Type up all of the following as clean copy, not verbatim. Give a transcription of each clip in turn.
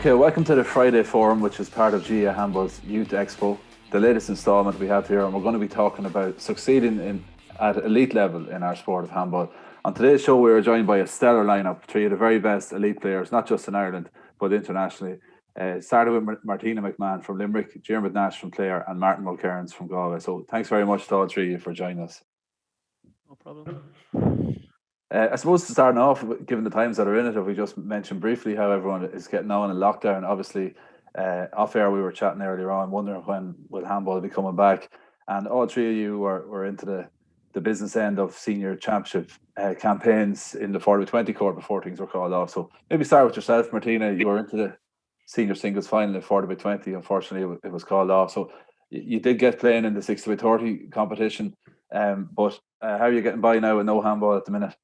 Okay, welcome to the Friday Forum, which is part of GA Handball's Youth Expo, the latest instalment we have here, and we're going to be talking about succeeding at elite level in our sport of handball. On today's show, we are joined by a stellar lineup, three of the very best elite players, not just in Ireland, but internationally. Started with Martina McMahon from Limerick, Diarmaid Nash from Clare, and Martin Mulkerrins from Galway. So thanks very much to all three of you for joining us. No problem. I suppose to start off, given the times that are in it, if we just mention briefly how everyone is getting on in lockdown. Obviously, off air we were chatting earlier on, wondering when will handball be coming back, and all three of you were into the business end of senior championship campaigns in the 40-20 court before things were called off. So maybe start with yourself, Martina. You were into the senior singles final in 40-20. Unfortunately, it was called off. So you did get playing in the 60-30 competition, but how are you getting by now with no handball at the minute?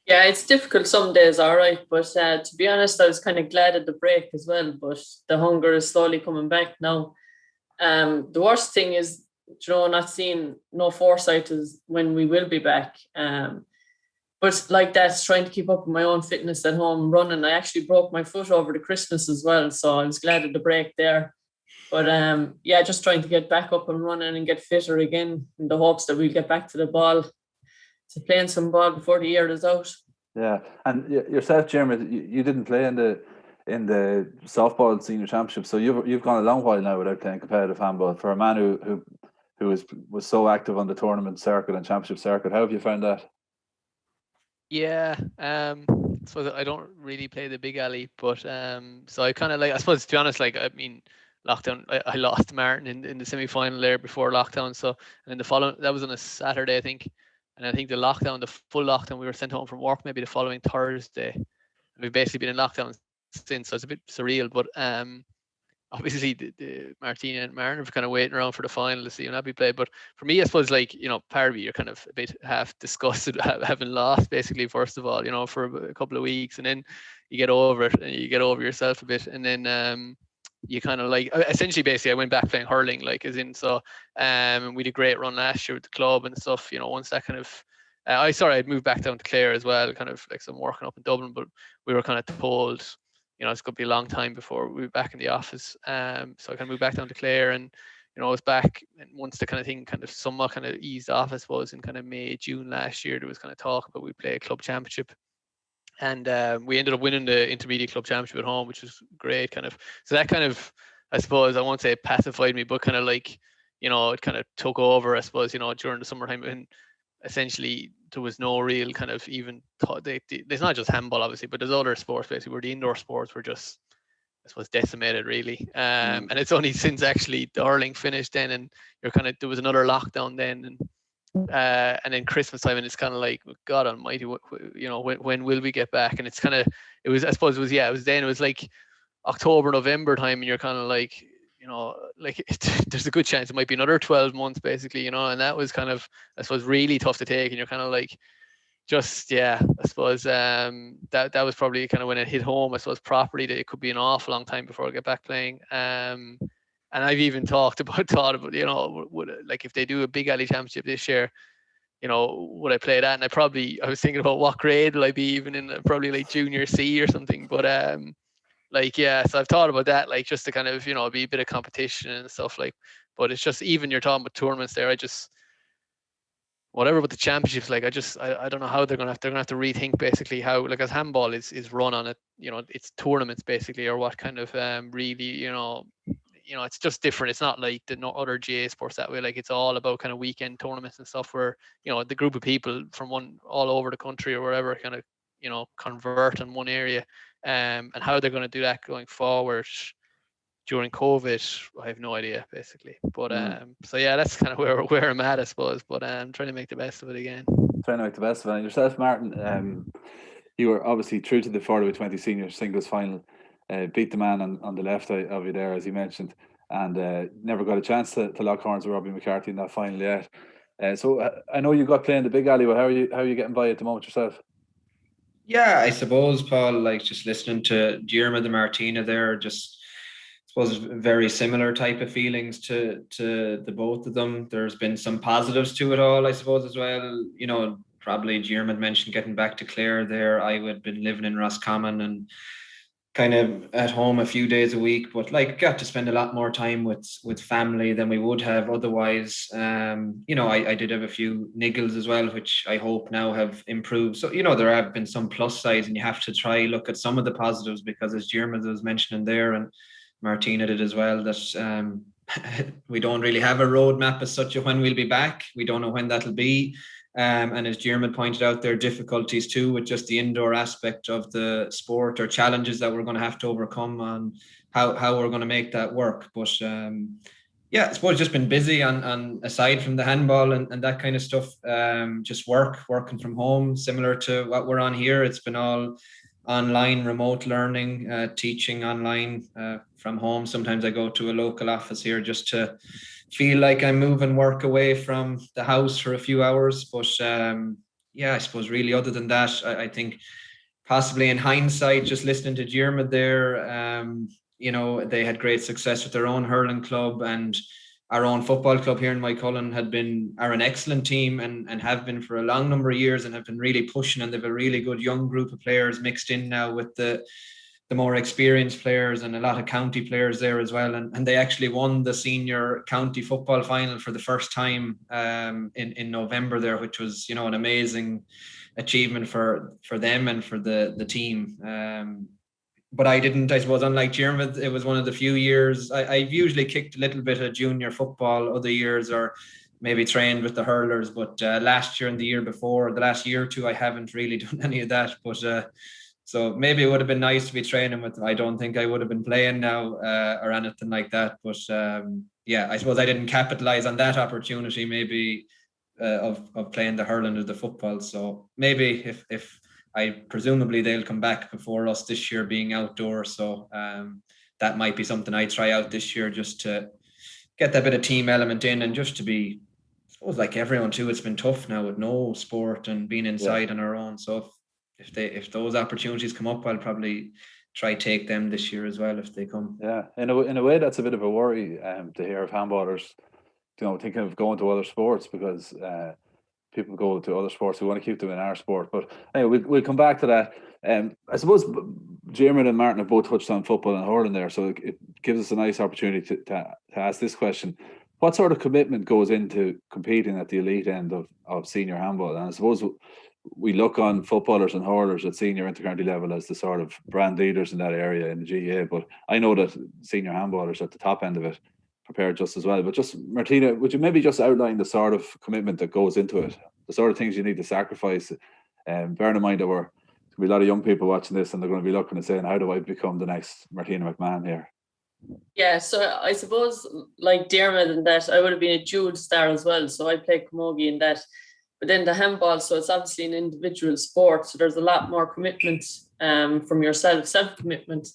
Yeah, it's difficult some days, all right. But to be honest, I was kind of glad at the break as well. But the hunger is slowly coming back now. The worst thing is, not seeing no foresight is when we will be back. But like that's trying to keep up with my own fitness at home running. I actually broke my foot over the Christmas as well. So I was glad at the break there. But just trying to get back up and running and get fitter again in the hopes that we'll get back to the ball, to playing some ball before the year is out. Yeah, and yourself, Jeremy, you didn't play in the softball senior championship, so you've gone a long while now without playing competitive handball. For a man who was so active on the tournament circuit and championship circuit, how have you found that? Yeah, so I don't really play the big alley, but so I kind of I suppose, to be honest, lockdown, I lost Martin in the semi-final there before lockdown. So, and then the following, that was on a Saturday, I think. And I think the full lockdown, we were sent home from work maybe the following Thursday. And we've basically been in lockdown since, so it's a bit surreal. But obviously, the Martina and Martin are kind of waiting around for the final to see when that be played. But for me, I suppose, part of you, you're kind of a bit half disgusted having lost, basically, first of all, for a couple of weeks. And then you get over it and you get over yourself a bit. And then you kind of essentially basically I went back playing hurling, we did a great run last year with the club and stuff, once that kind of I'd moved back down to Clare as well, kind of some working up in Dublin, but we were kind of told it's going to be a long time before we were back in the office, so I kind of moved back down to Clare, and I was back, and once the kind of thing kind of somewhat kind of eased off, I suppose in kind of May, June last year, there was kind of talk about we play a club championship. And we ended up winning the intermediate club championship at home, which was great. So that kind of, I suppose, I won't say pacified me, but kind of it kind of took over, I suppose, during the summertime. And essentially, there was no real kind of even thought. There's not just handball, obviously, but there's other sports basically where the indoor sports were just, I suppose, decimated really. And it's only since actually the hurling finished then, and there was another lockdown then, and then Christmas time, and it's kind of God Almighty, when will we get back? And it's kind of, it was October, November time, and you're kind of there's a good chance it might be another 12 months basically, and that was kind of, I suppose, really tough to take. And you're kind of I suppose that was probably kind of when it hit home, I suppose, properly, that it could be an awful long time before I get back playing. And I've even thought about, if they do a big alley championship this year, would I play that? And I was thinking about what grade will I be, even in probably junior C or something. But so I've thought about that, just to kind of, be a bit of competition and stuff but it's just, even you're talking about tournaments there, whatever with the championships, I don't know how they're gonna have to rethink basically how, as handball is run on it, it's tournaments basically, or what kind of really, it's just different. It's not like the other GA sports that way. It's all about kind of weekend tournaments and stuff where, the group of people from all over the country or wherever kind of, convert in one area, and how they're going to do that going forward during COVID, I have no idea basically. But so yeah, that's kind of where I'm at, I suppose. But I'm trying to make the best of it again. Trying to make the best of it. And yourself, Martin, you were obviously true to the 40-20 senior singles final. Beat the man on the left of you there, as you mentioned, and never got a chance to lock horns with Robbie McCarthy in that final yet. So I know you got playing the big alley, but how are you getting by at the moment yourself? Yeah, I suppose, Paul, just listening to Diarmaid and Martina there, just I suppose very similar type of feelings to the both of them. There's been some positives to it all, I suppose, as well. Probably Diarmaid mentioned getting back to Clare there. I would have been living in Roscommon, and kind of at home a few days a week, but like got to spend a lot more time with family than we would have otherwise. I did have a few niggles as well, which I hope now have improved. So, there have been some plus sides, and you have to try look at some of the positives, because as 𝗬𝗲𝗃𝗲𝗃 was mentioning there, and Martina did as well, that we don't really have a roadmap as such of when we'll be back. We don't know when that'll be. And as 𝗬𝗲𝗃𝗲𝗃 pointed out, there are difficulties too with just the indoor aspect of the sport, or challenges that we're going to have to overcome on how we're going to make that work. But I suppose just been busy on aside from the handball and that kind of stuff, just working from home, similar to what we're on here. It's been all online, remote learning, teaching online from home. Sometimes I go to a local office here just to feel like I'm moving work away from the house for a few hours. But I suppose really other than that, I think possibly in hindsight, just listening to 𝗬𝗲𝗃𝗲𝗃𝗲 there, they had great success with their own hurling club, and our own football club here in 𝗦𝘂𝗰𝗲𝗃 are an excellent team and have been for a long number of years, and have been really pushing, and they've a really good young group of players mixed in now with the more experienced players, and a lot of county players there as well. And they actually won the senior county football final for the first time in November there, which was, an amazing achievement for them and for the team. But I suppose, unlike 𝗬𝗲𝗃𝗲𝗃𝗲, it was one of the few years I've usually kicked a little bit of junior football other years, or maybe trained with the hurlers. But last year and the year before, the last year or two, I haven't really done any of that. But so maybe it would have been nice to be training with them. I don't think I would have been playing now or anything like that. But I suppose I didn't capitalize on that opportunity, maybe of playing the hurling or the football. So maybe if presumably they'll come back before us this year, being outdoor. So that might be something I try out this year, just to get that bit of team element in, and just to be, I suppose, like everyone too, it's been tough now with no sport and being inside on our own. So if those opportunities come up, I'll probably try take them this year as well if they come. Yeah, in a way that's a bit of a worry to hear of handballers, thinking of going to other sports, because people go to other sports. We want to keep them in our sport. But anyway, we'll come back to that. I suppose 𝗬𝗲𝗃𝗲𝗃𝗲 and Martin have both touched on football and hurling there, so it gives us a nice opportunity to ask this question. What sort of commitment goes into competing at the elite end of senior handball? And I suppose we look on footballers and hurlers at senior intercounty level as the sort of brand leaders in that area in the GAA, but I know that senior handballers at the top end of it prepare just as well. But just, Martina, would you maybe just outline the sort of commitment that goes into it, the sort of things you need to sacrifice, bearing in mind that there'll be a lot of young people watching this, and they're going to be looking and saying, how do I become the next Martina McMahon here? Yeah, so I suppose like 𝗬𝗲𝗃𝗲𝗃𝗲 and that, I would have been a Jude star as well. So I played camogie in that. But then the handball, so it's obviously an individual sport, so there's a lot more commitment from yourself, self-commitment.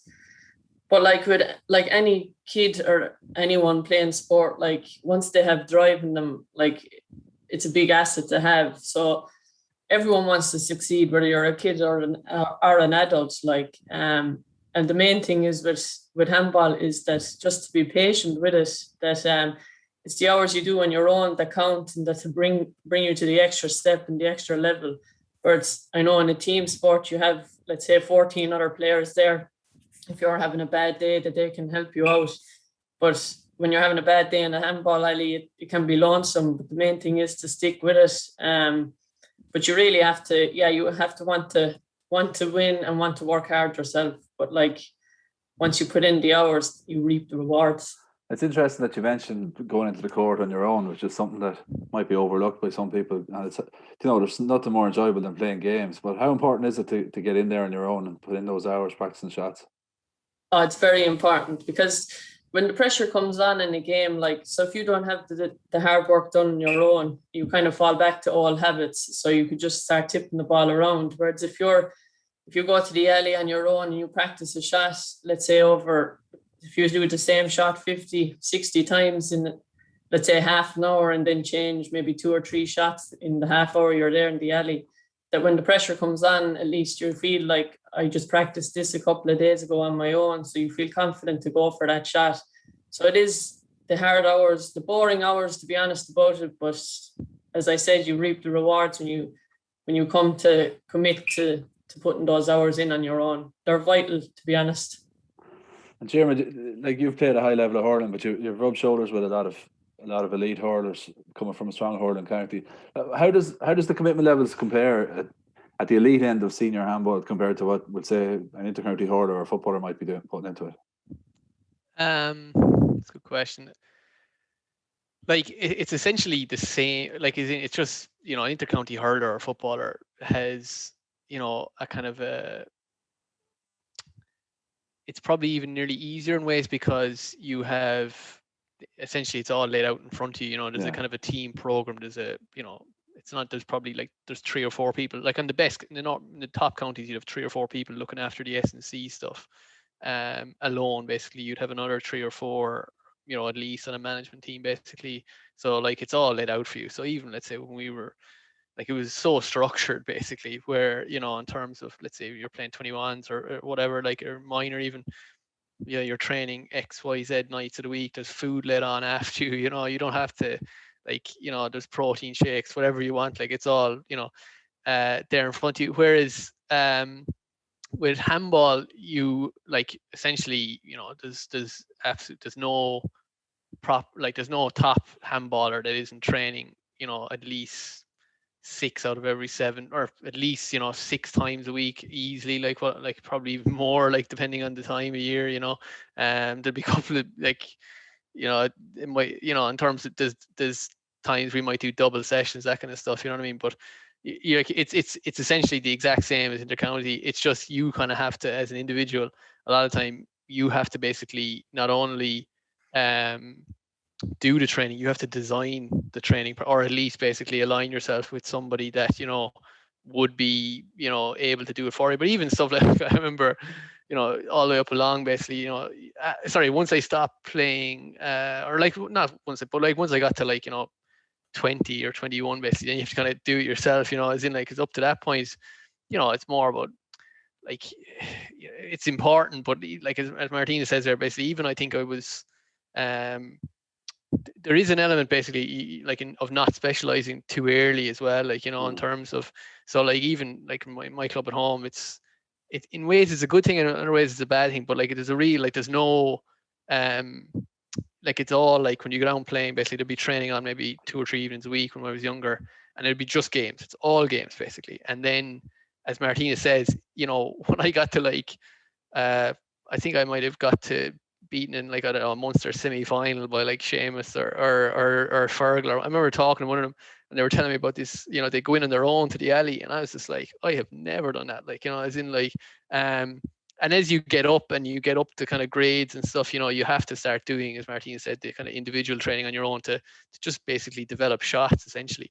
But like any kid or anyone playing sport, like once they have drive in them, like it's a big asset to have. So everyone wants to succeed, whether you're a kid or an adult. And the main thing is with handball is that just to be patient with it, that it's the hours you do on your own that count, and that to bring you to the extra step and the extra level. Whereas I know in a team sport, you have, let's say, 14 other players there. If you're having a bad day, that they can help you out. But when you're having a bad day in a handball alley, it can be lonesome. But the main thing is to stick with it. But you really have to, you have to want to win and want to work hard yourself. But like once you put in the hours, you reap the rewards. It's interesting that you mentioned going into the court on your own, which is something that might be overlooked by some people. And it's, there's nothing more enjoyable than playing games. But how important is it to get in there on your own and put in those hours practicing shots? Oh, it's very important, because when the pressure comes on in a game, so if you don't have the hard work done on your own, you kind of fall back to old habits. So you could just start tipping the ball around. Whereas if you go to the alley on your own and you practice a shot, let's say if you do the same shot 50, 60 times in, let's say, half an hour, and then change maybe 2 or 3 shots in the half hour you're there in the alley, that when the pressure comes on, at least you feel like, I just practiced this a couple of days ago on my own. So you feel confident to go for that shot. So it is the hard hours, the boring hours, to be honest about it. But as I said, you reap the rewards when you come to commit to to putting those hours in on your own. They're vital, to be honest. And Diarmaid, like you've played a high level of hurling, but you've rubbed shoulders with a lot of elite hurlers coming from a strong hurling county. How does the commitment levels compare at the elite end of senior handball compared to what would say an intercounty hurler or a footballer might be putting into it? That's a good question. Like it's essentially the same. Like it's just, you know, an intercounty hurler or footballer has, you know, a kind of a. It's probably even nearly easier in ways because you have essentially it's all laid out in front of you. You know, there's a kind of a team program. There's a, you know, it's not, there's probably like there's 3 or 4 people. Like on the best in the top counties, you'd have 3 or 4 people looking after the S&C stuff. Alone, basically, you'd have another 3 or 4, you know, at least on a management team, basically. So like it's all laid out for you. So even let's say when we were like, it was so structured basically, where, you know, in terms of, let's say you're playing 21s or whatever, like, or minor even, yeah, you're training XYZ nights of the week, there's food laid on after you, you know, you don't have to, like, you know, there's protein shakes, whatever you want, like it's all, you know, there in front of you. Whereas with handball, you like essentially, you know, there's no there's no top handballer that isn't training, you know, at least 6 out of every 7, or at least, you know, 6 times a week easily, like what, like probably even more, like depending on the time of year, you know. There'll be a couple of, like, you know, it might, you know, in terms of there's times we might do double sessions, that kind of stuff, you know what I mean? But it's essentially the exact same as intercounty. It's just you kind of have to, as an individual, a lot of time you have to basically not only do the training, you have to design the training, or at least basically align yourself with somebody that, you know, would be, you know, able to do it for you. But even stuff like, I remember, you know, all the way up along, basically, you know, once I stopped playing, or like not once, but like once I got to, like, you know, 20 or 21, basically, then you have to kind of do it yourself, you know, as in, like, because up to that point, you know, it's more about, like, it's important, but like as Martina says there, basically, even I think I was there is an element basically like of not specializing too early as well, like, you know, in terms of, so like even like my club at home, it in ways it's a good thing and in other ways it's a bad thing, but like there's a real, like, there's no like, it's all like when you go down playing, basically there'd be training on maybe 2 or 3 evenings a week when I was younger, and it'd be just games. It's all games basically. And then, as Martina says, you know, when I got to like I think I might have got to beaten in, like, I don't know, a Munster semi-final by like 𝗟𝗲𝗃 or Fergal. I remember talking to one of them and they were telling me about this, you know, they go in on their own to the alley, and I was just like, I have never done that, like, you know, as in, like, and as you get up to kind of grades and stuff, you know, you have to start doing, as Martina said, the kind of individual training on your own to just basically develop shots essentially.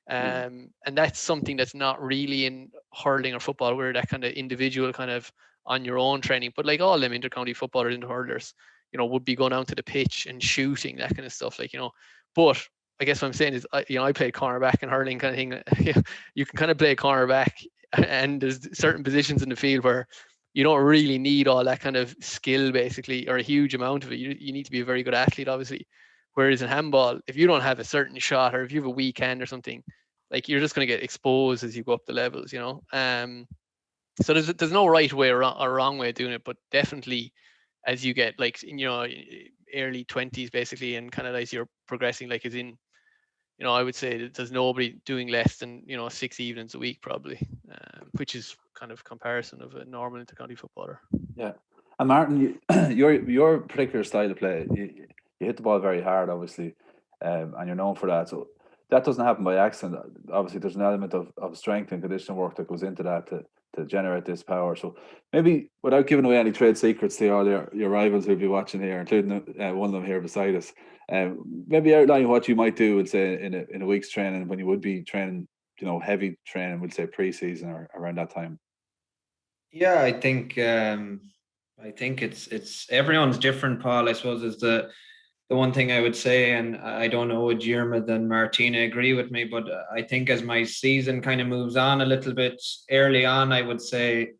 And that's something that's not really in hurling or football, where that kind of individual kind of on your own training, but like all them intercounty footballers and hurlers, you know, would be going out to the pitch and shooting, that kind of stuff, like, you know. But I guess what I'm saying is, you know, I played cornerback and hurling kind of thing. You can kind of play cornerback, and there's certain positions in the field where you don't really need all that kind of skill basically, or a huge amount of it. You need to be a very good athlete, obviously. Whereas in handball, if you don't have a certain shot, or if you have a weak hand or something, like, you're just going to get exposed as you go up the levels, you know. So there's no right way or wrong way of doing it, but definitely as you get, like, in, you know, early 20s basically, and kind of as you're progressing, like, as in, you know, I would say that there's nobody doing less than, you know, 6 evenings a week probably, which is kind of comparison of a normal intercounty footballer. Yeah. And Martin, your particular style of play, you hit the ball very hard, obviously, and you're known for that. So that doesn't happen by accident. Obviously, there's an element of strength and conditioning work that goes into that to generate this power. So maybe, without giving away any trade secrets to all your rivals who'll be watching here, including one of them here beside us, maybe outline what you might do, would say, in a week's training, when you would be training, you know, heavy training, would say pre-season or around that time. Yeah, I think it's everyone's different, Paul. I suppose is the one thing I would say, and I don't know would Diarmaid and Martina agree with me, but I think as my season kind of moves on a little bit, early on, I would say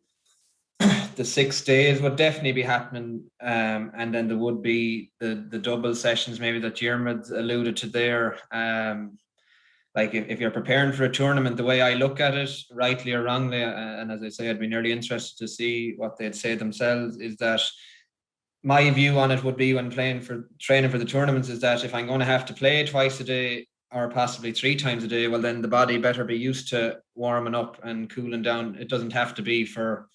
the 6 days would definitely be happening, and then there would be the double sessions maybe that Diarmaid alluded to there. like if you're preparing for a tournament, the way I look at it, rightly or wrongly, and as I say, I'd be nearly interested to see what they'd say themselves, is that my view on it would be when training for the tournaments is that if I'm going to have to play twice a day or possibly 3 times a day, well, then the body better be used to warming up and cooling down. It doesn't have to be for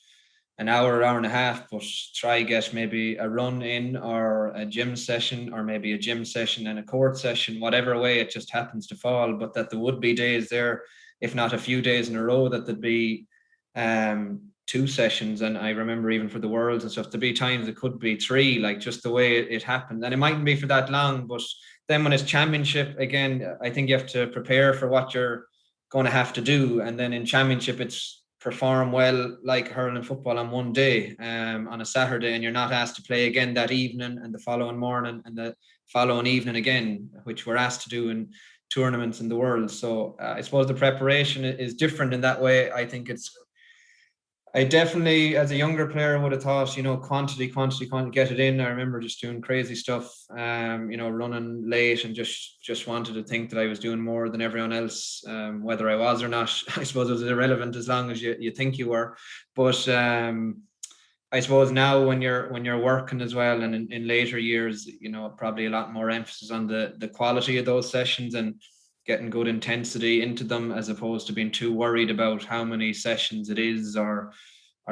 an hour and a half, but try get maybe a run in or a gym session, or maybe a gym session and a court session, whatever way it just happens to fall. But that there would be days there, if not a few days in a row, that there'd be 2 sessions. And I remember even for the Worlds and stuff, there'd be times it could be 3, like just the way it happened. And it mightn't be for that long, but then when it's championship, again, I think you have to prepare for what you're going to have to do. And then in championship, it's perform well like hurling football on one day, on a Saturday, and you're not asked to play again that evening and the following morning and the following evening again, which we're asked to do in tournaments in the world. So I suppose the preparation is different in that way. I think I definitely, as a younger player, would have thought, quantity, get it in. I remember just doing crazy stuff, running late, and just wanted to think that I was doing more than everyone else, whether I was or not. I suppose it was irrelevant as long as you think you were. But I suppose now when you're working as well, and in later years, probably a lot more emphasis on the quality of those sessions and getting good intensity into them, as opposed to being too worried about how many sessions it is or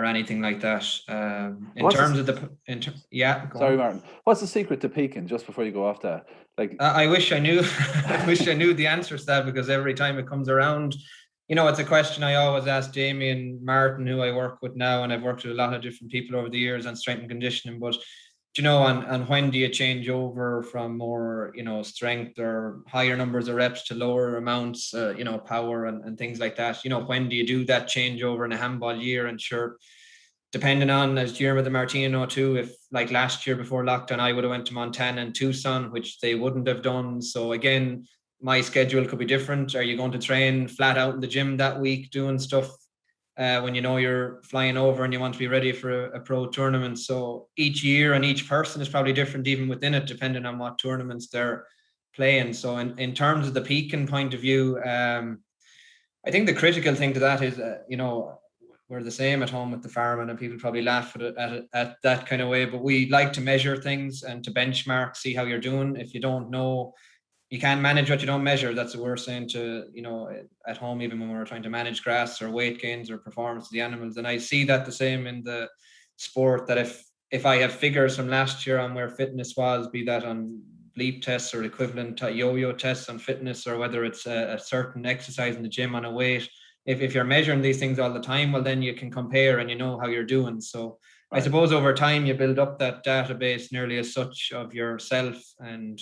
anything like that. Sorry, Martin. What's the secret to peaking? Just before you go off that, I wish I knew. I wish I knew the answer to that, because every time it comes around, it's a question I always ask Jamie and Martin, who I work with now, and I've worked with a lot of different people over the years on strength and conditioning. But and when do you change over from more, strength or higher numbers of reps to lower amounts, power and things like that? When do you do that changeover in a handball year? And sure, depending on, as Diarmaid and Martina know too, if like last year before lockdown, I would have went to Montana and Tucson, which they wouldn't have done. So again, my schedule could be different. Are you going to train flat out in the gym that week doing stuff when you're flying over and you want to be ready for a pro tournament? So each year and each person is probably different even within it, depending on what tournaments they're playing. So in terms of the peaking point of view, I think the critical thing to that is, we're the same at home with the farming, and people probably laugh at that kind of way, but we like to measure things and to benchmark, see how you're doing. If you don't know, you can't manage what you don't measure. That's what we're saying to, at home, even when we're trying to manage grass or weight gains or performance of the animals. And I see that the same in the sport, that if I have figures from last year on where fitness was, be that on bleep tests or equivalent yo-yo tests on fitness, or whether it's a certain exercise in the gym on a weight, if you're measuring these things all the time, well, then you can compare and you know how you're doing. So right. I suppose over time you build up that database nearly as such of yourself, and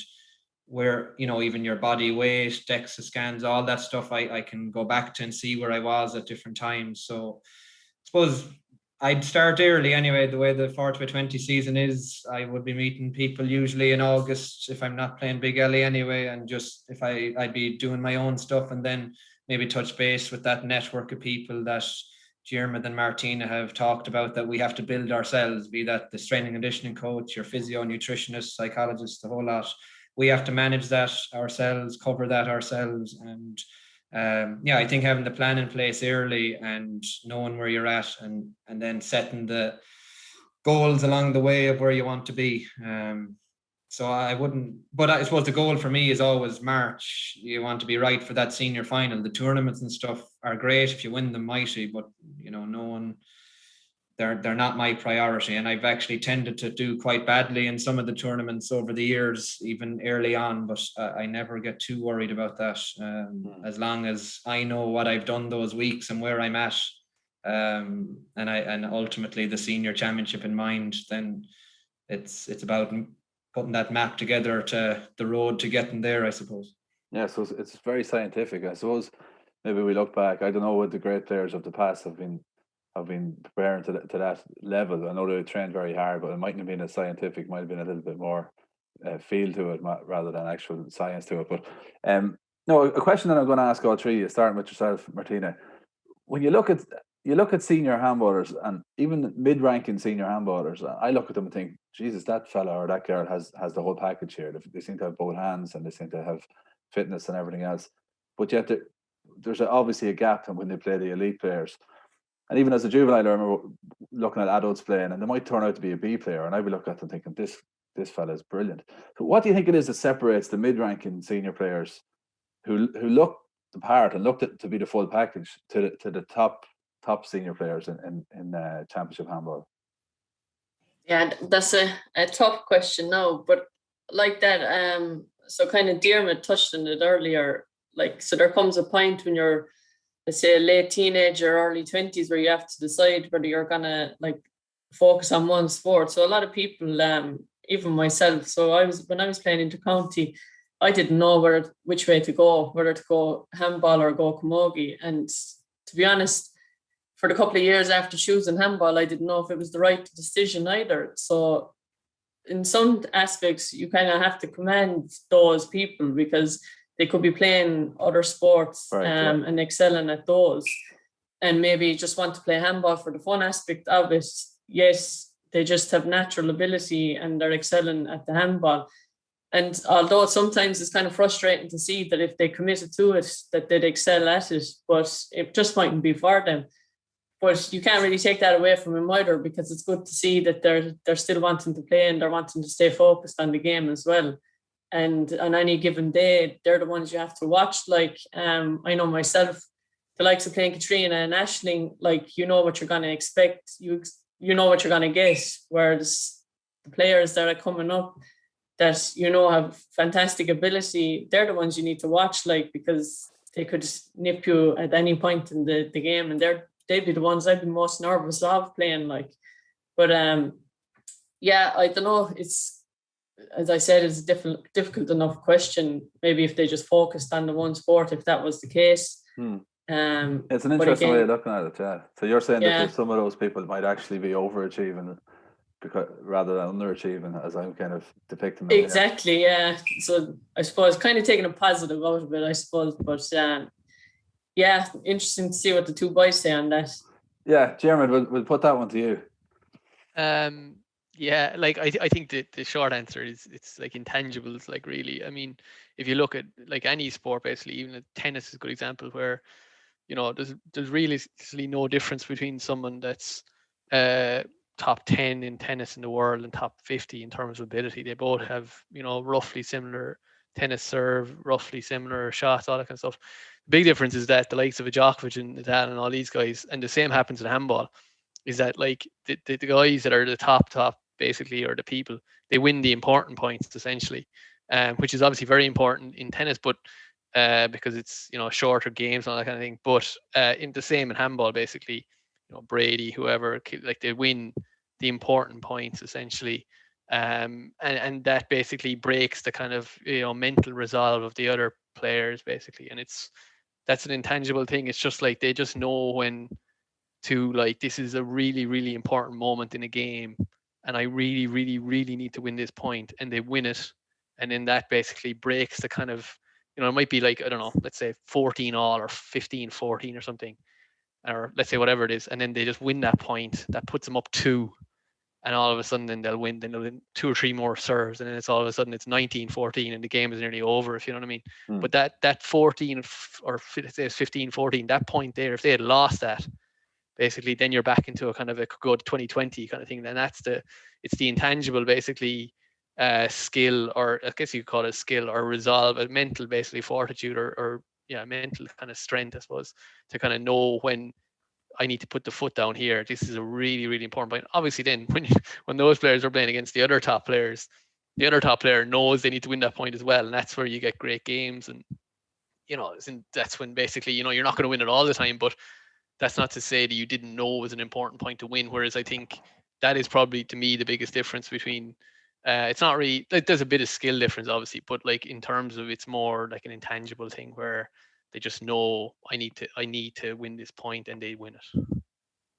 where, even your body weight, DEXA scans, all that stuff, I can go back to and see where I was at different times. So I suppose I'd start early anyway. The way the 40x20 season is, I would be meeting people usually in August if I'm not playing Big Ellie anyway, and just if I'd be doing my own stuff, and then maybe touch base with that network of people that Diarmaid and Martina have talked about, that we have to build ourselves, be that the strength and conditioning coach, your physio, nutritionist, psychologist, the whole lot. We have to manage that ourselves, cover that ourselves. And I think having the plan in place early and knowing where you're at, and then setting the goals along the way of where you want to be. So I wouldn't, but I suppose the goal for me is always March. You want to be right for that senior final. The tournaments and stuff are great if you win them, mighty, but they're not my priority. And I've actually tended to do quite badly in some of the tournaments over the years, even early on, but I never get too worried about that. As long as I know what I've done those weeks and where I'm at, and ultimately the senior championship in mind, then it's about putting that map together to the road to getting there, I suppose. Yeah, so it's very scientific. I suppose maybe we look back, I don't know what the great players of the past have been preparing to that level. I know they trained very hard, but it mightn't have been as scientific, might have been a little bit more feel to it rather than actual science to it. But no, a question that I'm going to ask all three, starting with yourself, Martina. When you look at senior handballers, and even mid-ranking senior handballers, I look at them and think, Jesus, that fella or that girl has the whole package here. They seem to have both hands, and they seem to have fitness and everything else. but yet there's obviously a gap when they play the elite players. And even as a juvenile, I remember looking at adults playing, and they might turn out to be a B player, and I'd be looking at them thinking, this fella is brilliant. So what do you think it is that separates the mid-ranking senior players who look the part and look to be the full package to the top senior players in championship handball? Yeah, that's a tough question now, but like that, so kind of Diarmaid touched on it earlier. Like, so there comes a point when you're, let's say, a late teenager, early 20s, where you have to decide whether you're gonna like focus on one sport. So a lot of people, even myself, so when I was playing inter-county, I didn't know which way to go, whether to go handball or go camogie. And to be honest, for the couple of years after choosing handball, I didn't know if it was the right decision either. So in some aspects, you kind of have to commend those people because they could be playing other sports and excelling at those, and maybe just want to play handball for the fun aspect of it. Yes, they just have natural ability and they're excelling at the handball. And although sometimes it's kind of frustrating to see that if they committed to it, that they'd excel at it, but it just mightn't be for them. But you can't really take that away from them either, because it's good to see that they're still wanting to play and they're wanting to stay focused on the game as well. And on any given day, they're the ones you have to watch. Like, I know myself, the likes of playing Katrina and Aisling, like, you know what you're going to expect. You know what you're going to get. Whereas the players that are coming up that, you know, have fantastic ability, they're the ones you need to watch, like, because they could nip you at any point in the game, and they'd be the ones I'd be most nervous of playing, like. But yeah, I don't know. It's, as I said, it's a difficult enough question. Maybe if they just focused on the one sport, if that was the case. It's an interesting way of looking at it, yeah. So you're saying that some of those people might actually be overachieving rather than underachieving, as I'm kind of depicting them. Exactly, yeah. So I suppose kind of taking a positive out of it, I suppose. But yeah, interesting to see what the two boys say on that. Yeah, Diarmaid, we'll put that one to you. Yeah, like I think the short answer is it's like intangibles. Like, really, I mean, if you look at like any sport, basically, even tennis is a good example, where, you know, there's really no difference between someone that's top 10 in tennis in the world and top 50 in terms of ability. They both have, you know, roughly similar tennis serve, roughly similar shots, all that kind of stuff. The big difference is that the likes of a Djokovic and Nadal and all these guys, and the same happens in handball, is that like the guys that are the top basically, or the people, they win the important points essentially, which is obviously very important in tennis, but because it's, you know, shorter games and all that kind of thing. But in the same in handball, basically, you know, Brady, whoever, like, they win the important points essentially, and that basically breaks the kind of, you know, mental resolve of the other players basically. And that's an intangible thing. It's just like they just know when to, like, this is a really, really important moment in a game, and I really, really, really need to win this point, and they win it. And then that basically breaks the kind of, you know, it might be like, I don't know, let's say 14 all or 15-14 or something, or let's say whatever it is, and then they just win that point, that puts them up 2, and all of a sudden then they'll win 2 or 3 more serves, and then it's all of a sudden it's 19-14 and the game is nearly over, if you know what I mean. But that 14 or say 15-14, that point there, if they had lost that, basically, then you're back into a kind of a good 2020 kind of thing. Then it's the intangible, basically, skill, or I guess you could call it skill or resolve, a mental, basically, fortitude or mental kind of strength, I suppose, to kind of know when I need to put the foot down here. This is a really, really important point. Obviously, then when those players are playing against the other top players, the other top player knows they need to win that point as well, and that's where you get great games. And, you know, that's when basically, you know, you're not going to win it all the time, but that's not to say that you didn't know it was an important point to win. Whereas I think that is probably, to me, the biggest difference between, it's not really, like, there's a bit of skill difference, obviously, but like in terms of, it's more like an intangible thing where they just know I need to win this point, and they win it.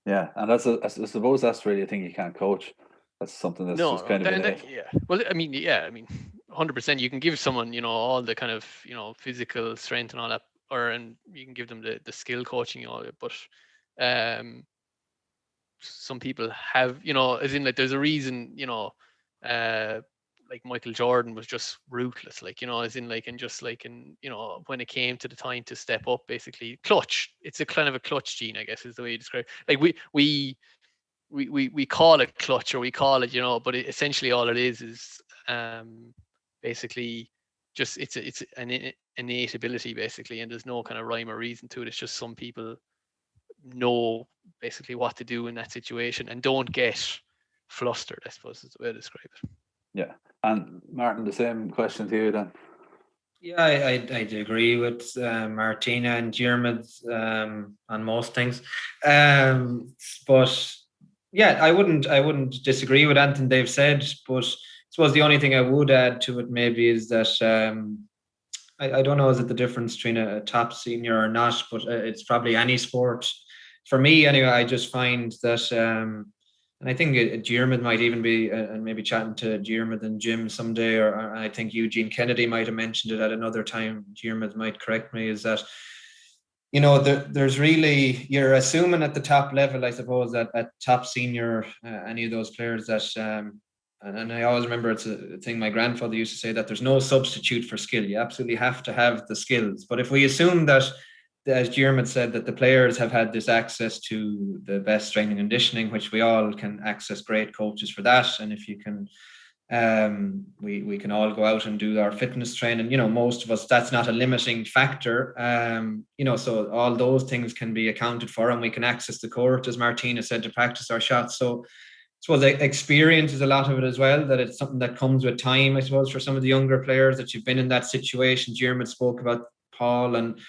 Yeah, and I suppose that's really a thing you can't coach. That's something that's just kind of innate. Yeah. Well, I mean, 100%. You can give someone, you know, all the kind of, you know, physical strength and all that, and you can give them the skill coaching and all that, but some people have, you know, as in, like, there's a reason, you know, like Michael Jordan was just ruthless, like, you know, as in like, and just like, and you know, when it came to the time to step up, basically clutch. It's a kind of a clutch gene, I guess, is the way you describe it. Like we call it clutch, or we call it, you know, but essentially all it is basically just it's an innate ability basically, and there's no kind of rhyme or reason to it. It's just some people know basically what to do in that situation and don't get flustered, I suppose is the way to describe it. Yeah. And Martin, the same question to you then. Yeah, I'd agree with Martina and Diarmaid on most things, but yeah, I wouldn't disagree with anything they've said. But I suppose the only thing I would add to it maybe is that I don't know, is it the difference between a top senior or not, but it's probably any sport. For me anyway, I just find that and I think Diarmaid might even be, and maybe chatting to Diarmaid and Jim someday, or I think Eugene Kennedy might have mentioned it at another time. Diarmaid might correct me, is that, you know, there's really, you're assuming at the top level, I suppose, that at top senior, any of those players that, and I always remember it's a thing my grandfather used to say, that there's no substitute for skill. You absolutely have to have the skills. But if we assume that, as Diarmaid said, that the players have had this access to the best strength and conditioning, which we all can access great coaches for that. And if you can, we can all go out and do our fitness training. You know, most of us, that's not a limiting factor. You know, so all those things can be accounted for, and we can access the court, as Martina said, to practice our shots. So I suppose experience is a lot of it as well, that it's something that comes with time, I suppose, for some of the younger players that you've been in that situation. Diarmaid spoke about Paul and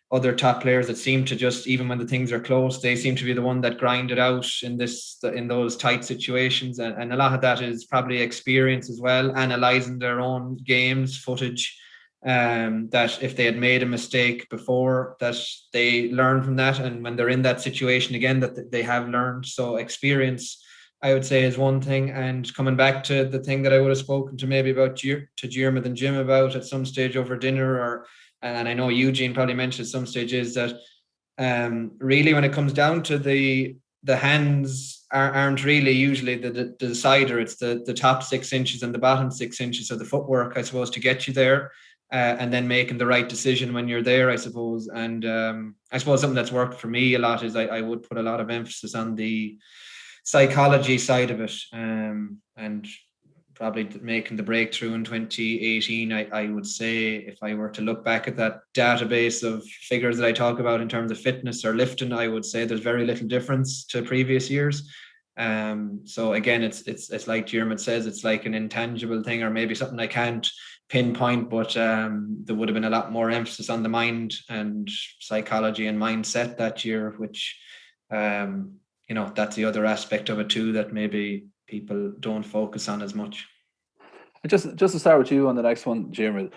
other top players that seem to just, even when the things are close, they seem to be the one that grind it out in those tight situations. And a lot of that is probably experience as well, analysing their own games, footage, that if they had made a mistake before, that they learn from that. And when they're in that situation again, that they have learned. So experience, I would say, is one thing. And coming back to the thing that I would have spoken to maybe about to Diarmaid and Jim about at some stage over dinner, and I know Eugene probably mentioned at some stage, is that really when it comes down to the hands aren't really usually the decider. It's the top 6 inches and the bottom 6 inches of the footwork, I suppose, to get you there, and then making the right decision when you're there, I suppose. And I suppose something that's worked for me a lot is I would put a lot of emphasis on the psychology side of it, and probably making the breakthrough in 2018, I would say, if I were to look back at that database of figures that I talk about in terms of fitness or lifting, I would say there's very little difference to previous years. So again, it's like Diarmaid says, it's like an intangible thing, or maybe something I can't pinpoint, but there would have been a lot more emphasis on the mind and psychology and mindset that year, which, you know, that's the other aspect of it too, that maybe people don't focus on as much. Just to start with you on the next one, Diarmaid,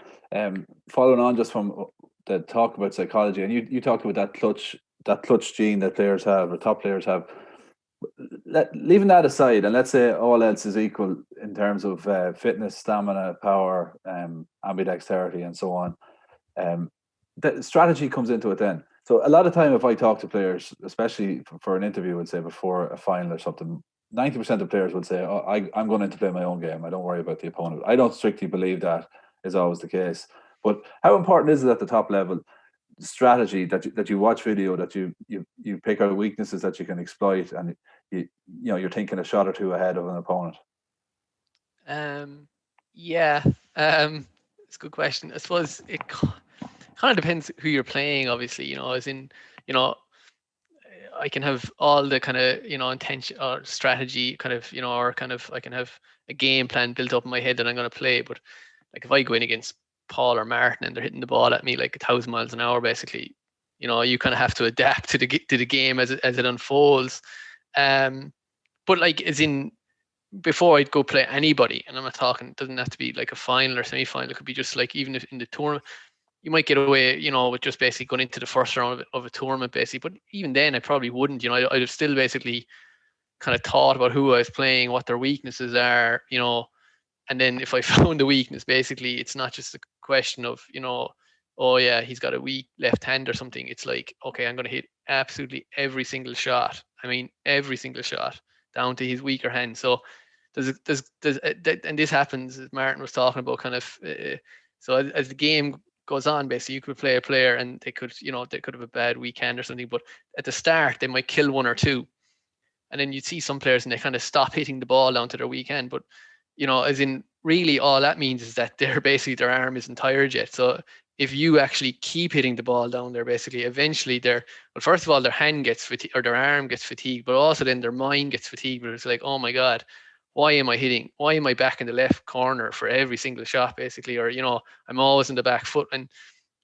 following on just from the talk about psychology, and you talked about that clutch gene that players have, or top players have. Leaving that aside, and let's say all else is equal in terms of fitness, stamina, power, ambidexterity, and so on, the strategy comes into it then. So a lot of time, if I talk to players, especially for an interview, would say before a final or something, 90% of players would say, "Oh, I'm going in to play my own game. I don't worry about the opponent." I don't strictly believe that is always the case. But how important is it at the top level, strategy, that you watch video, that you pick out weaknesses that you can exploit, and you're thinking a shot or two ahead of an opponent? Yeah, it's a good question. I suppose it kind of depends who you're playing, obviously, you know, as in, you know, I can have all the kind of, you know, intention or strategy kind of, you know, or kind of, I can have a game plan built up in my head that I'm going to play. But like if I go in against Paul or Martin and they're hitting the ball at me like 1,000 miles an hour, basically, you know, you kind of have to adapt to the game as it unfolds. But like, as in, before I'd go play anybody, and I'm not talking, it doesn't have to be like a final or semi-final. It could be just like, even if in the tournament, you might get away, you know, with just basically going into the first round of a tournament, basically. But even then, I probably wouldn't. You know, I'd have still basically kind of thought about who I was playing, what their weaknesses are, you know. And then if I found the weakness, basically, it's not just a question of, you know, oh yeah, he's got a weak left hand or something. It's like, okay, I'm going to hit absolutely every single shot. I mean, every single shot down to his weaker hand. So and this happens, as Martin was talking about, kind of. So as the game goes on, basically, you could play a player and they could have a bad weekend or something, but at the start they might kill one or two, and then you'd see some players and they kind of stop hitting the ball down to their weekend. But as in, really all that means is that their arm isn't tired yet. So if you actually keep hitting the ball down there, basically, eventually first of all, their hand gets fatigued, or their arm gets fatigued, but also then their mind gets fatigued. But it's like, oh my God, why am I back in the left corner for every single shot, basically? Or, I'm always in the back foot. And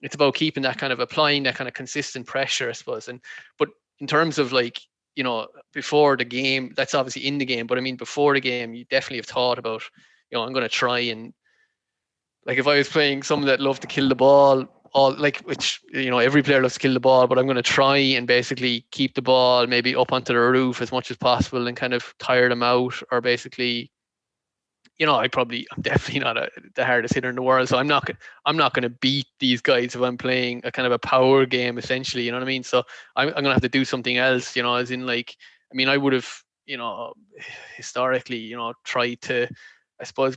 it's about keeping that kind of, applying that kind of consistent pressure, I suppose. But in terms of before the game, that's obviously in the game, but I mean, before the game, you definitely have thought about, I'm going to try and, like, if I was playing someone that loved to kill the ball, which every player loves to kill the ball, but I'm going to try and basically keep the ball maybe up onto the roof as much as possible and kind of tire them out, or basically, I'm definitely not the hardest hitter in the world, so I'm not going to beat these guys if I'm playing a kind of a power game, essentially. You know what I mean? So I'm going to have to do something else. As in, like, I mean, I would have, historically, tried to, I suppose,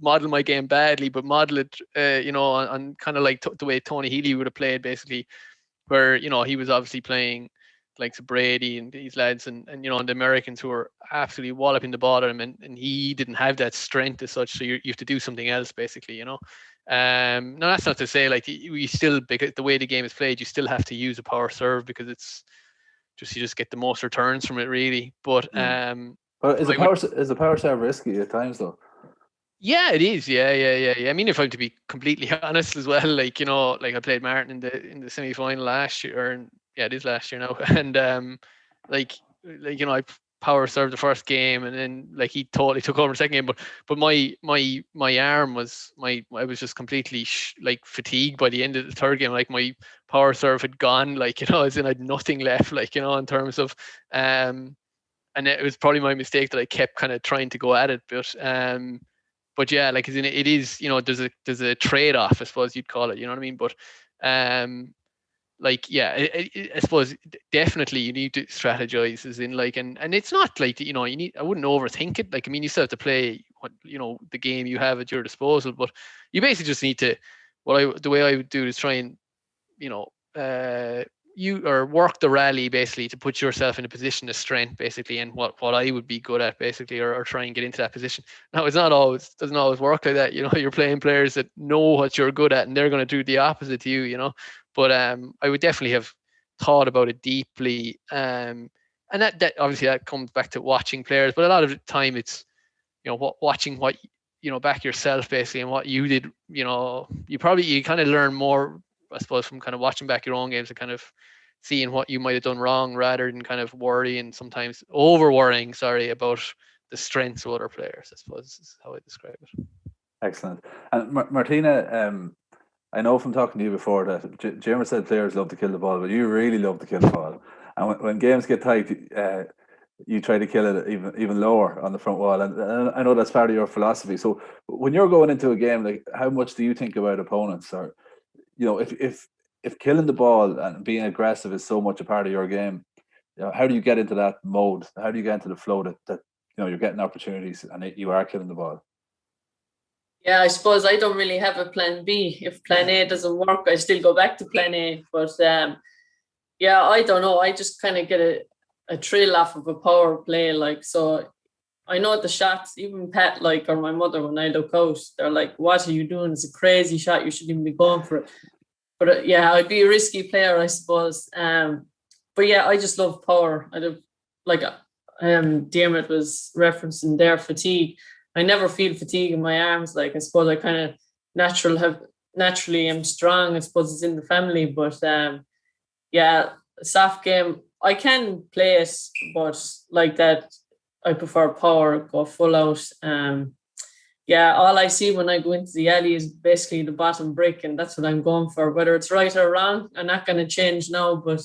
model my game badly, but model it, on kind of like the way Tony Healy would have played, basically, where, he was obviously playing like Brady and these lads and the Americans who were absolutely walloping the ball at him, and he didn't have that strength as such. So you have to do something else, basically, No, that's not to say, like, we still, because the way the game is played, you still have to use a power serve, because it's just, you just get the most returns from it, really. But but is a power serve risky at times, though? Yeah, it is. Yeah. I mean, if I'm to be completely honest as well, like, like I played Martin in the semi-final last year, it is last year now, and I power served the first game, and then, like, he totally took over the second game, but my arm was I was just completely fatigued by the end of the third game. Like, my power serve had gone, like, as in, I had nothing left, like, in terms of and it was probably my mistake that I kept kind of trying to go at it, but yeah, like, as in, it is, there's a trade-off, I suppose you'd call it, you know what I mean? But like, yeah, I suppose definitely you need to strategize, as in, like, and it's not like, I wouldn't overthink it. Like, I mean, you still have to play the game you have at your disposal, but you basically just need to, the way I would do it is try and, work the rally, basically, to put yourself in a position of strength, basically, and what I would be good at, basically, or try and get into that position. Now, doesn't always work like that. You're playing players that know what you're good at, and they're going to do the opposite to you. But I would definitely have thought about it deeply, and that obviously that comes back to watching players. But a lot of the time, it's watching what back yourself, basically, and what you did. You kind of learn more, I suppose, from kind of watching back your own games and kind of seeing what you might have done wrong, rather than kind of sometimes over worrying, about the strengths of other players, I suppose, is how I describe it. Excellent. And Martina, I know from talking to you before that Jimmer said players love to kill the ball, but you really love to kill the ball. And when games get tight, you try to kill it even lower on the front wall. And I know that's part of your philosophy. So when you're going into a game, like, how much do you think about opponents? Or, if killing the ball and being aggressive is so much a part of your game, how do you get into that mode? How do you get into the flow that you're getting opportunities and you are killing the ball? Yeah, I suppose I don't really have a plan B. If plan A doesn't work, I still go back to plan A. But yeah, I don't know. I just kind of get a thrill off of a power play. Like, so I know the shots, even Pat, like, or my mother, when I look out, they're like, what are you doing? It's a crazy shot. You shouldn't even be going for it. But yeah, I'd be a risky player, I suppose. But yeah, I just love power. I do, like, Diarmaid was referencing their fatigue. I never feel fatigue in my arms. Like, I suppose I kind of naturally am strong. I suppose it's in the family. But yeah, soft game, I can play it, but like that, I prefer power, go full out. Yeah, all I see when I go into the alley is basically the bottom brick, and that's what I'm going for. Whether it's right or wrong, I'm not going to change now. But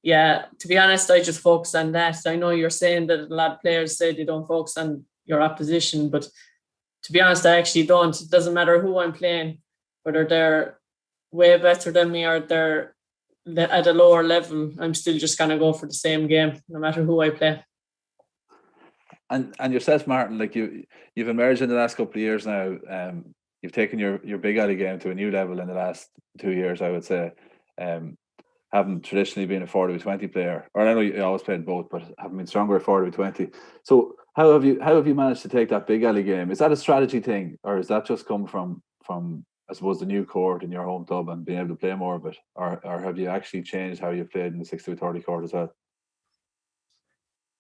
yeah, to be honest, I just focus on that. I know you're saying that a lot of players say they don't focus on your opposition, but to be honest, I actually don't. It doesn't matter who I'm playing, whether they're way better than me or they're at a lower level. I'm still just going to go for the same game, no matter who I play. And yourself, Martin, like you've emerged in the last couple of years now. You've taken your big alley game to a new level in the last 2 years, I would say. Haven't traditionally been a 40-20 player, or I know you always played both, but haven't been stronger at 40-20. So how have you managed to take that big alley game? Is that a strategy thing, or is that just come from I suppose the new court in your home club and being able to play more of it, or have you actually changed how you played in the 60-30 court as well?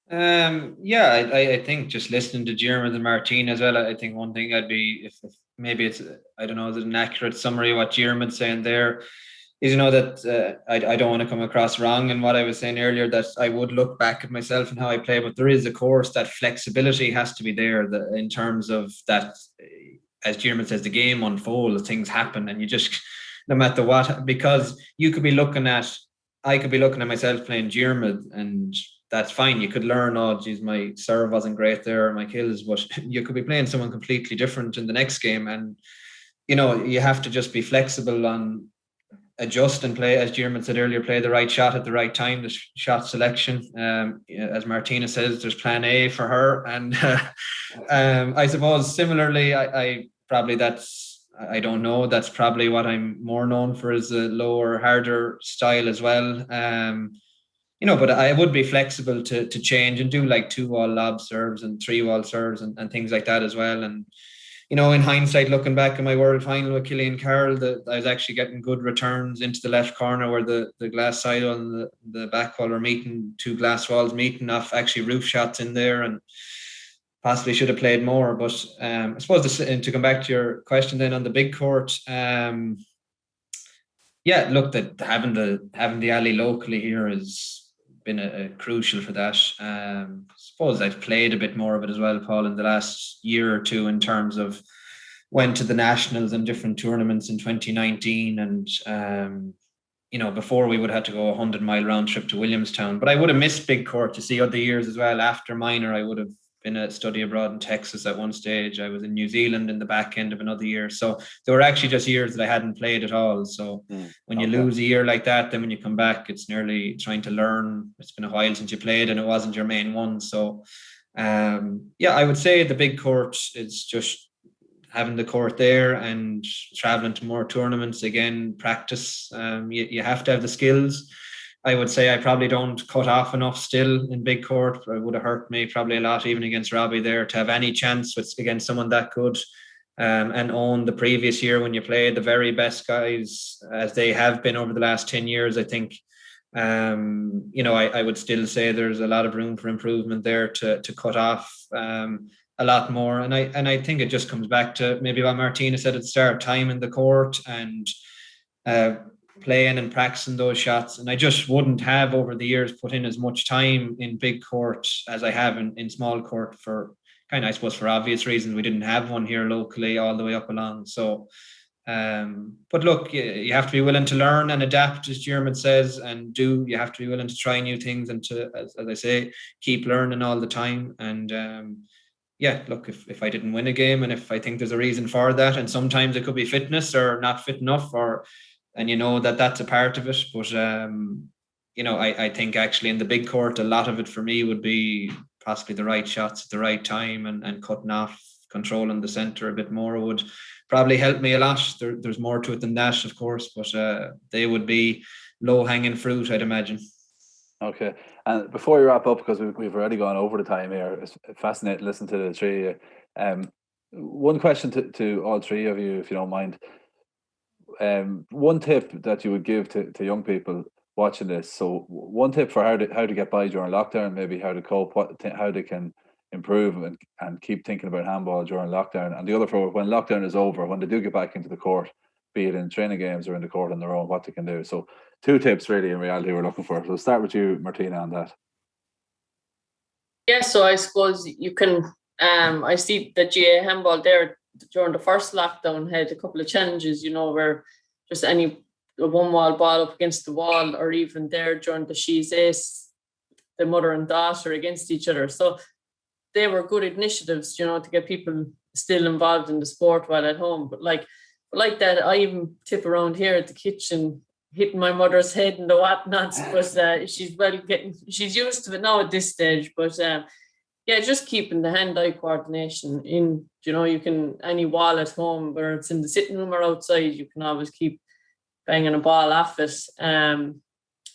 Yeah, I think just listening to Diarmaid and Martina as well, I think one thing I'd be, if maybe it's, I don't know, is it an accurate summary of what Diarmaid's saying there, is, you know, that I don't want to come across wrong in what I was saying earlier, that I would look back at myself and how I play, but there is, of course, that flexibility has to be there in terms of that, as Diarmaid says, the game unfolds, things happen, and you just, no matter what, because I could be looking at myself playing Diarmaid, and that's fine. You could learn, oh, geez, my serve wasn't great there, my kills, but you could be playing someone completely different in the next game. And, you know, you have to just be flexible on adjust and play, as Diarmaid said earlier, play the right shot at the right time, the shot selection. As Martina says, there's plan A for her. And I suppose similarly, I probably I don't know, that's probably what I'm more known for, is a lower, harder style as well. You know, but I would be flexible to change and do like 2-wall lob serves and 3-wall serves and things like that as well. And, you know, in hindsight, looking back at my world final with Cillian Carroll, I was actually getting good returns into the left corner where the glass side and the back wall are meeting, 2 glass walls meeting off actually roof shots in there, and possibly should have played more. But I suppose to come back to your question then on the big court, yeah, look, that having the alley locally here has been a crucial for that. I suppose I've played a bit more of it as well, Paul, in the last year or two, in terms of went to the nationals and different tournaments in 2019, and you know, before we would have to go a 100-mile round trip to Williamstown. But I would have missed big court to see other years as well. After minor, I would have been a study abroad in Texas at one stage. I was in New Zealand in the back end of another year. So there were actually just years that I hadn't played at all. So when you lose a year like that, then when you come back, it's nearly trying to learn. It's been a while since you played and it wasn't your main one. So yeah, I would say the big court is just having the court there and traveling to more tournaments, again, practice. You have to have the skills. I would say I probably don't cut off enough still in big court. It would have hurt me probably a lot, even against Robbie there, to have any chance against someone that good, and own the previous year when you played the very best guys, as they have been over the last 10 years. I think, you know, I would still say there's a lot of room for improvement there to cut off a lot more. And I think it just comes back to maybe what Martina said at the start, time in the court and playing and practicing those shots. And I just wouldn't have over the years put in as much time in big court as I have in small court, for kind of, I suppose, for obvious reasons. We didn't have one here locally all the way up along. So but look, you have to be willing to learn and adapt, as Diarmaid says, and you have to be willing to try new things and to, as I say, keep learning all the time. And yeah, look, if I didn't win a game, and if I think there's a reason for that, and sometimes it could be fitness or not fit enough, and you know that's a part of it. But you know, I think actually in the big court, a lot of it for me would be possibly the right shots at the right time, and cutting off, controlling the centre a bit more would probably help me a lot. There's more to it than that, of course, but they would be low-hanging fruit, I'd imagine. Okay, and before we wrap up, because we've already gone over the time here, it's fascinating listening to the three of you. One question to all three of you, if you don't mind. One tip that you would give to young people watching this. So one tip for how to get by during lockdown, maybe how to cope, how they can improve and keep thinking about handball during lockdown, and the other for when lockdown is over, when they do get back into the court, be it in training games or in the court on their own, what they can do. So 2 tips really in reality we're looking for. So we'll start with you, Martina, on that. Yeah, so I suppose you can, I see the GA handball there during the first lockdown had a couple of challenges, you know, where just any one wall ball up against the wall, or even there during the She's Ace, the mother and daughter against each other. So they were good initiatives, you know, to get people still involved in the sport while at home. But like that, I even tip around here at the kitchen, hitting my mother's head and the whatnots, but she's used to it now at this stage. But yeah, just keeping the hand-eye coordination in, you can, any wall at home, whether it's in the sitting room or outside, you can always keep banging a ball off it. And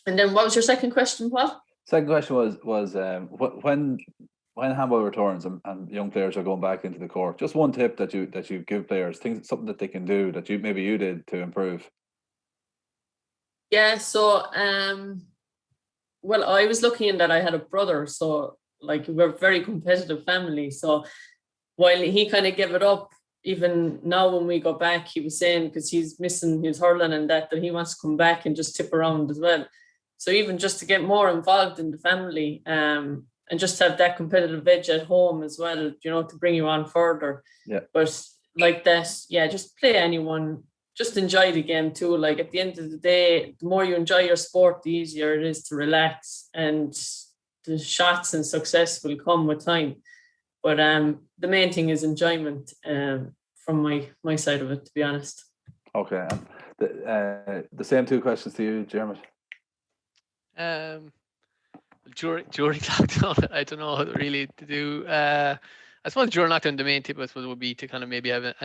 then what was your second question, Paul? Second question was when handball returns and young players are going back into the court, just one tip that you give players, something that they can do that maybe you did to improve. Yeah, so well, I was lucky in that I had a brother, so like we're a very competitive family. So while he kind of gave it up, even now when we go back, he was saying, because he's missing his hurling and that he wants to come back and just tip around as well. So even just to get more involved in the family, and just have that competitive edge at home as well, to bring you on further. Yeah. But like that, yeah, just play anyone. Just enjoy the game too. Like at the end of the day, the more you enjoy your sport, the easier it is to relax, and the shots and success will come with time. But the main thing is enjoyment from my side of it, to be honest. Okay. The same two questions to you, Diarmaid. During lockdown, I don't know really to do. I suppose during lockdown, the main tip I suppose would be to kind of maybe have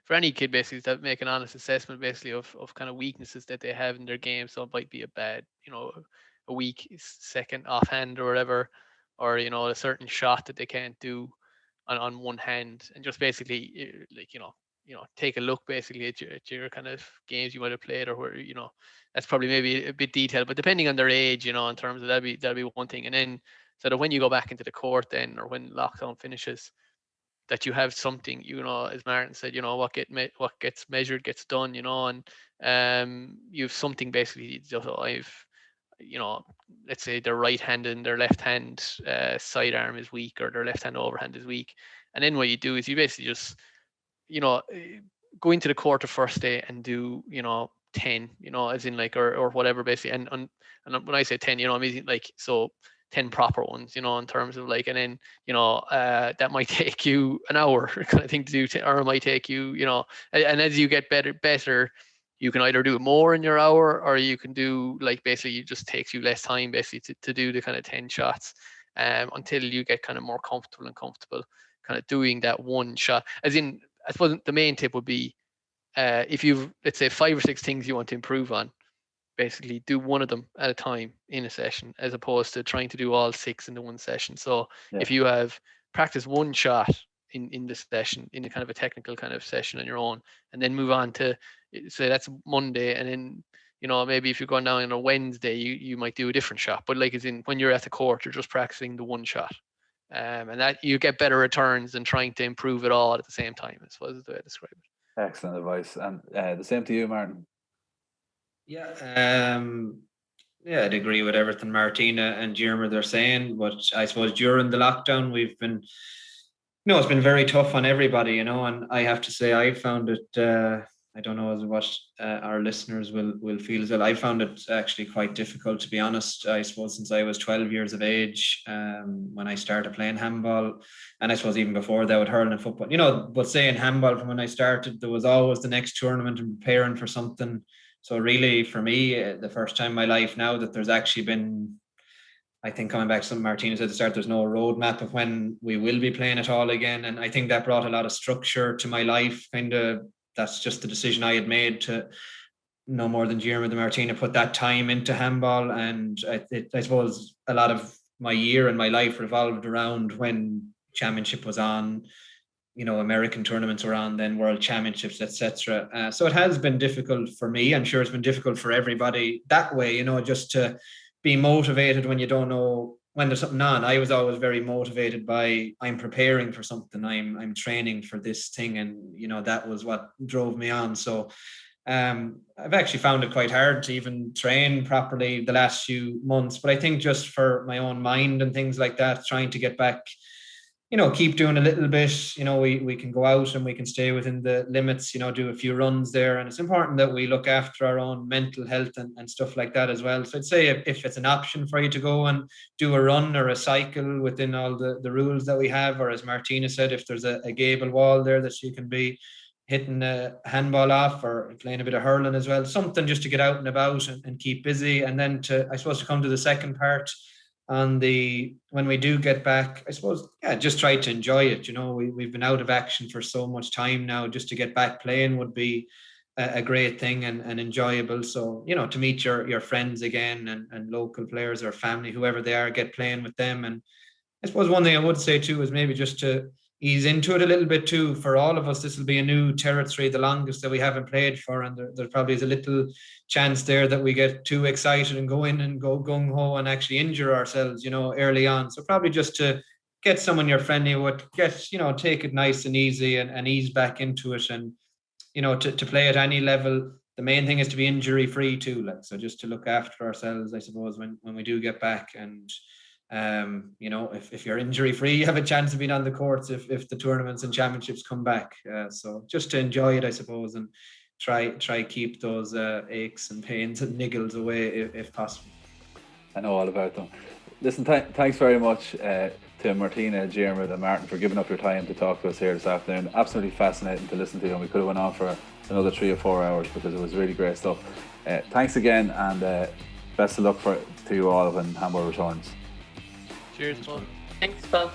for any kid basically to make an honest assessment basically of kind of weaknesses that they have in their game. So it might be a bad, a weak second offhand or whatever, or a certain shot that they can't do on one hand, and just basically like take a look basically at your kind of games you might have played, or where that's probably maybe a bit detailed, but depending on their age, in terms of that'd be one thing. And then so that when you go back into the court then, or when lockdown finishes, that you have something, as Martin said, what gets measured gets done, and you have something basically. Let's say their right hand and their left hand sidearm is weak, or their left hand overhand is weak, and then what you do is you basically just go into the court the first day and do 10, as in like or whatever basically, and when I say 10, I mean like, so 10 proper ones, in terms of like, and then that might take you an hour kind of thing to do, or it might take you, and as you get better, you can either do it more in your hour, or you can do like basically it just takes you less time basically to do the kind of 10 shots until you get kind of more comfortable kind of doing that one shot. As in, I suppose the main tip would be if you've, let's say, 5 or 6 things you want to improve on, basically do one of them at a time in a session, as opposed to trying to do all 6 into one session. So if you have practice one shot in the session, in a kind of a technical kind of session on your own, and then move on to, say that's Monday, and then maybe if you're going down on a Wednesday, you might do a different shot. But like, as in, when you're at the court, you're just practicing the one shot, and that you get better returns than trying to improve it all at the same time, I suppose is the way to describe it. Excellent advice. And the same to you, Martin. Yeah, I'd agree with everything Martina and Diarmaid are saying, but I suppose during the lockdown we've been, it's been very tough on everybody, and I have to say I found it, I don't know what our listeners will feel as well. I found it actually quite difficult, to be honest. I suppose since I was 12 years of age, when I started playing handball, and I suppose even before that with hurling and football, but saying handball, from when I started, there was always the next tournament and preparing for something. So really, for me, the first time in my life now that there's actually been, I think, coming back to something Martina said at the start, there's no roadmap of when we will be playing it all again. And I think that brought a lot of structure to my life. Kind of, that's just the decision I had made to, no more than Diarmaid and Martina, put that time into handball. And I suppose a lot of my year and my life revolved around when championship was on, American tournaments were on, then world championships, etc. So it has been difficult for me. I'm sure it's been difficult for everybody that way, just to be motivated when you don't know when there's something on. I was always very motivated by, I'm preparing for something, I'm training for this thing, and that was what drove me on. So I've actually found it quite hard to even train properly the last few months, but I think just for my own mind and things like that, trying to get back, keep doing a little bit, we can go out and we can stay within the limits, do a few runs there. And it's important that we look after our own mental health and stuff like that as well. So I'd say if it's an option for you to go and do a run or a cycle within all the rules that we have, or as Martina said, if there's a gable wall there that you can be hitting a handball off, or playing a bit of hurling as well, something just to get out and about and keep busy. And then to come to the second part, when we do get back, I suppose, just try to enjoy it. We've been out of action for so much time now. Just to get back playing would be a great thing and enjoyable. So, to meet your friends again and local players or family, whoever they are, get playing with them. And I suppose one thing I would say too is maybe just to ease into it a little bit too. For all of us, this will be a new territory, the longest that we haven't played for, and there probably is a little chance there that we get too excited and go in and go gung-ho and actually injure ourselves, early on. So probably just to get someone you're friendly with, take it nice and easy and ease back into it, and to play at any level. The main thing is to be injury free too, so just to look after ourselves, I suppose, when we do get back. And if you're injury free, you have a chance of being on the courts if the tournaments and championships come back. So just to enjoy it, I suppose, and try keep those aches and pains and niggles away if possible. I know all about them. Listen, thanks very much to Martina, Diarmaid and Martin for giving up your time to talk to us here this afternoon. Absolutely fascinating to listen to, and we could have went on for another 3 or 4 hours because it was really great stuff. Thanks again, and best of luck to you all when Handball returns. Cheers, Paul. Thanks, Paul. 5